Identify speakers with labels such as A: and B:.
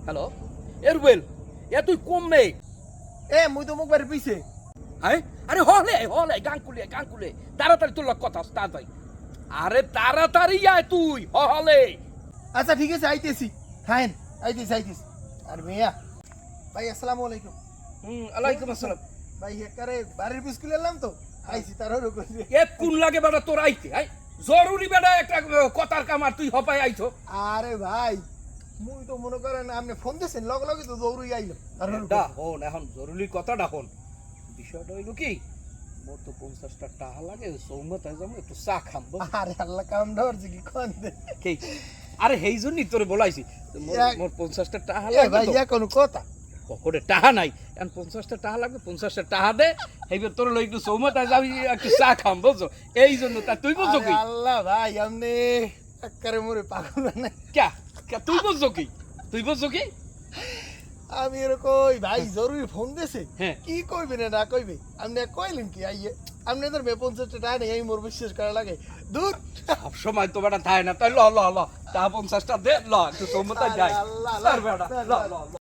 A: Hello এ রুবেল এ তুই কম নেই
B: এ মুই তো মুখ বাড়ি পিছে
A: হ্যাঁ আরে হলে হলে গাঙ্কুলে তাড়াতাড়ি তোর লগ কথা আছে, তাড়াতাড়ি আরে তাড়াতাড়ি আয় তুই হলে
B: আচ্ছা ঠিক আছে আইতেছি হ্যাঁ আইতেছি আর মিয়া ভাই আসসালামু আলাইকুম
A: আলাইকুম আসসালাম
B: ভাই একারে বাড়ির স্কুলে এলাম তো আইছি তার হলো কইছে
A: এ কোন লাগে বেটা তোর আইতে আই জরুরি বেটা একটা কথার কাম আর তুই হপাই আইছো
B: আরে ভাই মুই তো মনে করেন আপনি ফোন দিয়েছেন লগে লগে তো দৌড়ই আইলো আর হলো
A: এটা হন এখন জরুরি কথাটা হন বিষয়টা হইল কি মোর তো 50টা টাকা লাগে সৌমতায় যাবো একটু চা খাম বুঝলি?
B: আরে আল্লাহ কাম ধরছে কি কোন দে
A: কি আরে হেই জন্যই তোরে বলাইছি মোর 50টা টাকা
B: এ
A: লাগবে
B: ভাই
A: তো।
B: ইয়া কোন কথা
A: ওরে টাকা নাই এখন 50টা টাকা লাগবে 50টা টাকা দে এইবার তোর লই একটু সৌমতায় যাবি একটু চা খাম বুঝছো এই জন্য তা তুই বুঝছো
B: আরে
A: কি
B: আল্লাহ ভাই আপনি একারে মোরে পাগল না
A: তুই বুঝছো কি তুই বুঝছো কি
B: আমি এর কই ভাই জরুরি ফোন দিছে
A: হ্যাঁ।
B: কি কইবে না কইবে আপনি কইলেন কি আইয়ে আপনি তোর 50 টাকা নেই আমি মোর বিশ্বাস করা লাগে দূর
A: সব সময় তো বেটা থাকে না তাই ল তা 50টা দে ল একটু সৌমতায় যাই
B: আরে আল্লাহ,
A: স্যার বেটা ল ল ল